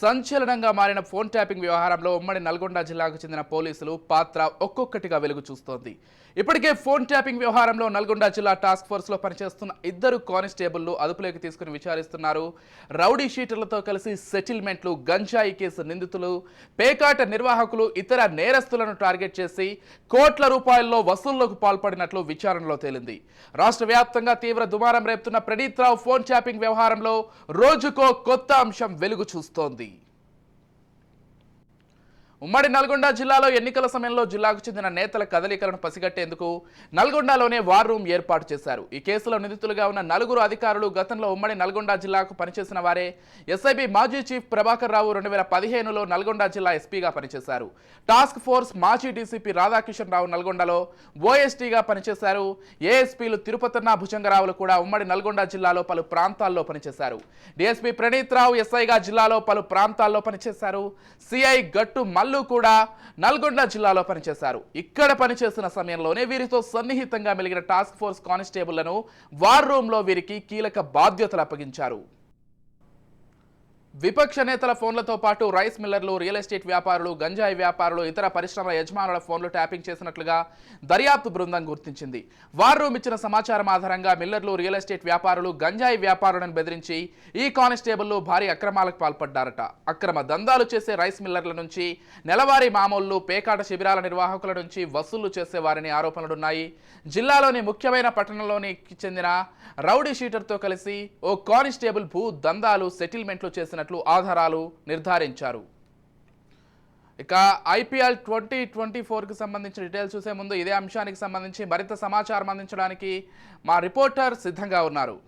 సంచలనంగా మారిన phone tapping వ్యవహారంలో ఉమ్మడి నల్గొండ జిల్లాకు చెందిన పోలీసులు పాత్ర ఒక్కొక్కటిగా వెలుగు చూస్తోంది. ఇప్పటికే ఫోన్ ట్యాపింగ్ వ్యవహారంలో నల్గొండ జిల్లా టాస్క్ ఫోర్స్ లో పనిచేస్తున్న ఇద్దరు కానిస్టేబుల్లు అదుపులోకి తీసుకుని విచారిస్తున్నారు. రౌడీ షీటర్లతో కలిసి సెటిల్మెంట్లు, గంజాయి కేసు నిందితులు, పేకాట నిర్వాహకులు, ఇతర నేరస్తులను టార్గెట్ చేసి కోట్ల రూపాయల్లో వసూళ్లకు పాల్పడినట్లు విచారణలో తేలింది. రాష్ట్ర వ్యాప్తంగా తీవ్ర దుమారం రేపుతున్న ప్రణీత్ రావు ఫోన్ ట్యాపింగ్ వ్యవహారంలో రోజుకో కొత్త అంశం వెలుగు చూస్తోంది. ఉమ్మడి నల్గొండ జిల్లాలో ఎన్నికల సమయంలో జిల్లాకు చెందిన నేతల కదలికలను పసిగట్టేందుకు నల్గొండలోనే వార్ రూమ్ ఏర్పాటు చేశారు. ఈ కేసులో నిందితులుగా ఉన్న నలుగురు అధికారులు గతంలో ఉమ్మడి నల్గొండ జిల్లాకు పనిచేసిన వారే. ఎస్ఐబి మాజీ చీఫ్ ప్రభాకర్ రావు 2015లో నల్గొండ జిల్లా ఎస్పీగా పనిచేశారు. టాస్క్ ఫోర్స్ మాజీ డీసీపీ రాధాకిషన్ రావు నల్గొండలో ఓఎస్టీగా పనిచేశారు. ఏఎస్పీలు తిరుపతన్న, భుజంగరావులు కూడా ఉమ్మడి నల్గొండ జిల్లాలో పలు ప్రాంతాల్లో పనిచేశారు. డీఎస్పీ ప్రణీత్ రావు ఎస్ఐగా జిల్లాలో పలు ప్రాంతాల్లో పనిచేశారు. సిఐ గట్టు మల్లు కూడా నల్గొండ జిల్లాలో పనిచేశారు. ఇక్కడ పనిచేసిన సమయంలోనే వీరితో సన్నిహితంగా మెలిగిన టాస్క్ ఫోర్స్ కానిస్టేబుళ్లను వార్ రూమ్ లో వీరికి కీలక బాధ్యతలు అప్పగించారు. విపక్ష నేతల ఫోన్లతో పాటు రైస్ మిల్లర్లు, రియల్ ఎస్టేట్ వ్యాపారులు, గంజాయి వ్యాపారులు, ఇతర పరిశ్రమల యజమానుల ఫోన్లు ట్యాపింగ్ చేసినట్లుగా దర్యాప్తు బృందం గుర్తించింది. వార్ రూమ్ ఇచ్చిన సమాచారం ఆధారంగా మిల్లర్లు, రియల్ ఎస్టేట్ వ్యాపారులు, గంజాయి వ్యాపారులను బెదిరించి ఈ కానిస్టేబుల్లు భారీ అక్రమాలకు పాల్పడ్డారట. అక్రమ దందాలు చేసే రైస్ మిల్లర్ల నుంచి, నెలవారీ మామూళ్లు, పేకాట శిబిరాల నిర్వాహకుల నుంచి వసూళ్లు చేసేవారని ఆరోపణలున్నాయి. జిల్లాలోని ముఖ్యమైన పట్టణంలోని చెందిన రౌడీ షీటర్తో కలిసి ఓ కానిస్టేబుల్ భూ దందాలు, సెటిల్మెంట్లు చేసినట్లు ఆధారాలు నిర్ధారించారు. ఇక ఐపీఎల్ 2024కి సంబంధించిన డీటెయిల్స్ చూసే ముందు ఇదే అంశానికి సంబంధించి మరింత సమాచారం అందించడానికి మా రిపోర్టర్ సిద్ధంగా ఉన్నారు.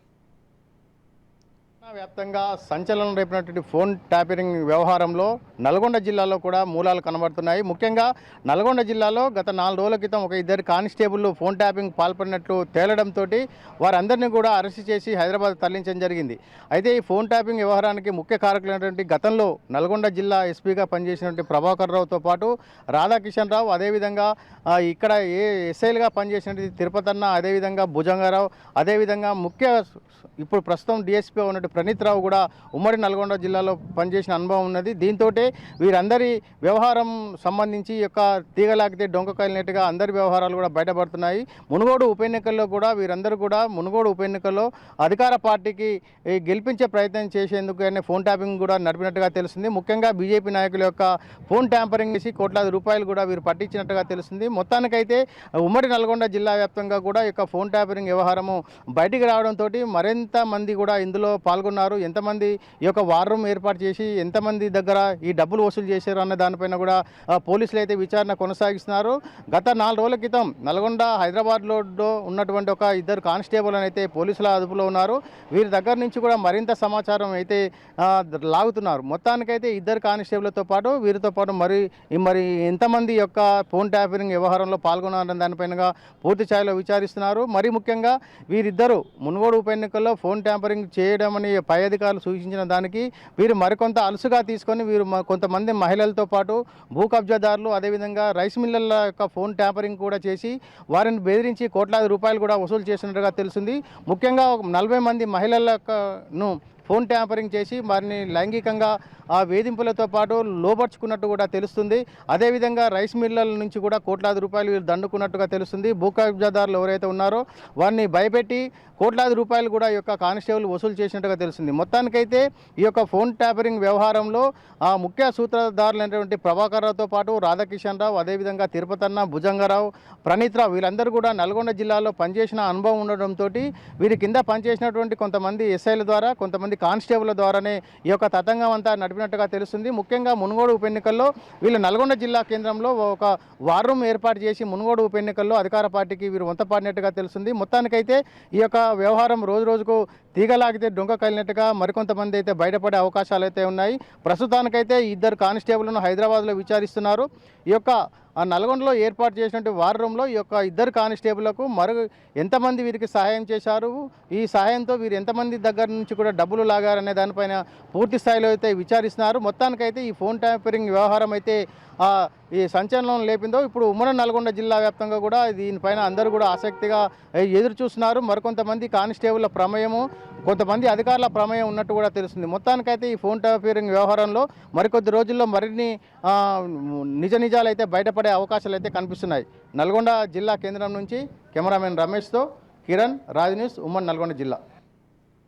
వ్యాప్తంగా సంచలనం రేపినటువంటి ఫోన్ ట్యాపింగ్ వ్యవహారంలో నల్గొండ జిల్లాలో కూడా మూలాలు కనబడుతున్నాయి. ముఖ్యంగా నల్గొండ జిల్లాలో గత 4 రోజుల క్రితం ఒక ఇద్దరు కానిస్టేబుల్ ఫోన్ ట్యాపింగ్ పాల్పడినట్లు తేలడంతో వారందరినీ కూడా అరెస్ట్ చేసి హైదరాబాద్ తరలించడం జరిగింది. అయితే ఈ ఫోన్ ట్యాపింగ్ వ్యవహారానికి ముఖ్య కారకులైనటువంటి గతంలో నల్గొండ జిల్లా ఎస్పీగా పనిచేసినటువంటి ప్రభాకర్ రావుతో పాటు రాధాకిషన్ రావు, అదేవిధంగా ఇక్కడ ఎస్ఐలుగా పనిచేసినటువంటి తిరుపతన్న, అదేవిధంగా భుజంగారావు, అదేవిధంగా ఇప్పుడు ప్రస్తుతం డిఎస్పీ ఉన్నట్టు ప్రణీత్ రావు కూడా ఉమ్మడి నల్గొండ జిల్లాలో పనిచేసిన అనుభవం ఉన్నది. దీంతో వీరందరి వ్యవహారం సంబంధించి యొక్క తీగలాగితే డొంక కలిగినట్టుగా అందరి వ్యవహారాలు కూడా బయటపడుతున్నాయి. మునుగోడు ఉప ఎన్నికల్లో కూడా వీరందరూ కూడా మునుగోడు ఉప ఎన్నికల్లో అధికార పార్టీకి గెలిపించే ప్రయత్నం చేసేందుకు ఫోన్ ట్యాపింగ్ కూడా నడిపినట్టుగా తెలుస్తుంది. ముఖ్యంగా బీజేపీ నాయకుల యొక్క ఫోన్ ట్యాంపరింగ్ చేసి కోట్లాది రూపాయలు కూడా వీరు పట్టించినట్టుగా తెలుస్తుంది. మొత్తానికైతే ఉమ్మడి నల్గొండ జిల్లా వ్యాప్తంగా కూడా ఈ యొక్క ఫోన్ ట్యాంపరింగ్ వ్యవహారము బయటికి రావడంతో మరింత మంది కూడా ఇందులో పాల్గొన్నారు. ఎంతమంది ఈ యొక్క వార్ రూమ్ ఏర్పాటు చేసి ఎంతమంది దగ్గర ఈ డబ్బులు వసూలు చేశారు అన్న దానిపైన కూడా పోలీసులు అయితే విచారణ కొనసాగిస్తున్నారు. గత 4 రోజుల క్రితం నల్గొండ, హైదరాబాద్లో ఉన్నటువంటి ఒక ఇద్దరు కానిస్టేబుల్ అయితే పోలీసుల అదుపులో ఉన్నారు. వీరి దగ్గర నుంచి కూడా మరింత సమాచారం అయితే లాగుతున్నారు. మొత్తానికైతే ఇద్దరు కానిస్టేబుల్తో పాటు వీరితో పాటు మరి ఎంతమంది యొక్క ఫోన్ ట్యాపింగ్ వ్యవహారంలో పాల్గొన్నారన్న దానిపైన పూర్తి స్థాయిలో విచారిస్తున్నారు. మరి ముఖ్యంగా వీరిద్దరూ మునుగోడు ఉప ఎన్నికల్లో ఫోన్ ట్యాంపరింగ్ చేయడమని పై అధికారులు సూచించిన దానికి వీరు మరికొంత అలసుగా తీసుకొని వీరు కొంతమంది మహిళలతో పాటు భూ కబ్జాదారులు, అదేవిధంగా రైస్ మిల్లర్ల యొక్క ఫోన్ ట్యాంపరింగ్ కూడా చేసి వారిని బెదిరించి కోట్లాది రూపాయలు కూడా వసూలు చేసినట్టుగా తెలిసింది. ముఖ్యంగా 40 మంది మహిళలను ఫోన్ ట్యాంపరింగ్ చేసి వారిని లైంగికంగా వేధింపులతో పాటు లోపరుచుకున్నట్టు కూడా తెలుస్తుంది. అదేవిధంగా రైస్ మిల్లర్ల నుంచి కూడా కోట్లాది రూపాయలు వీరు దండుకున్నట్టుగా తెలుస్తుంది. భూ కబ్జాదారులు ఎవరైతే ఉన్నారో వారిని భయపెట్టి కోట్లాది రూపాయలు కూడా ఈ యొక్క కానిస్టేబుల్ వసూలు చేసినట్టుగా తెలుస్తుంది. మొత్తానికైతే ఈ యొక్క ఫోన్ ట్యాపరింగ్ వ్యవహారంలో ముఖ్య సూత్రధారులైనటువంటి ప్రభాకర్ రావుతో పాటు రాధాకిషన్ రావు, అదేవిధంగా తిరుపతన్న, భుజంగరావు, ప్రణీత్ రావు వీళ్ళందరూ కూడా నల్గొండ జిల్లాలో పనిచేసిన అనుభవం ఉండడంతో వీరి కింద పనిచేసినటువంటి కొంతమంది ఎస్ఐల ద్వారా, కొంతమంది కానిస్టేబుల్ ద్వారానే ఈ యొక్క తతంగం అంతా నడిపినట్టుగా తెలుస్తుంది. ముఖ్యంగా మునుగోడు ఉప ఎన్నికల్లో వీళ్ళు నల్గొండ జిల్లా కేంద్రంలో ఒక వార్ రూమ్ ఏర్పాటు చేసి మునుగోడు ఉప ఎన్నికల్లో అధికార పార్టీకి వీరు వంతపాడినట్టుగా తెలుస్తుంది. మొత్తానికైతే ఈ యొక్క వ్యవహారం రోజు రోజుకు తీగలాగితే డొంక కలిగినట్టుగా మరికొంతమంది అయితే బయటపడే అవకాశాలు అయితే ఉన్నాయి. ప్రస్తుతానికైతే ఇద్దరు కానిస్టేబుల్ను హైదరాబాద్లో విచారిస్తున్నారు. ఈ యొక్క నల్గొండలో ఏర్పాటు చేసినటువంటి వార్ రూమ్లో ఈ యొక్క ఇద్దరు కానిస్టేబుల్లకు ఎంతమంది వీరికి సహాయం చేశారు, ఈ సహాయంతో వీరు ఎంతమంది దగ్గర నుంచి కూడా డబ్బులు లాగారనే దానిపైన పూర్తి స్థాయిలో అయితే విచారిస్తున్నారు. మొత్తానికైతే ఈ ఫోన్ ట్యాంపరింగ్ వ్యవహారం అయితే ఈ సంచలనం లేపిందో ఇప్పుడు ఉమ్మడి నల్గొండ జిల్లా వ్యాప్తంగా కూడా దీనిపైన అందరూ కూడా ఆసక్తిగా ఎదురు చూస్తున్నారు. మరికొంతమంది కానిస్టేబుల్ల ప్రమేయము, కొంతమంది అధికారుల ప్రమేయం ఉన్నట్టు కూడా తెలుస్తుంది. మొత్తానికైతే ఈ ఫోన్ ట్యాపింగ్ వ్యవహారంలో మరికొద్ది రోజుల్లో మరిన్ని నిజాలు అయితే బయటపడే అవకాశాలు అయితే కనిపిస్తున్నాయి. నల్గొండ జిల్లా కేంద్రం నుంచి కెమెరామెన్ రమేష్తో కిరణ్, రాజ్ న్యూస్, ఉమ్మడి నల్గొండ జిల్లా.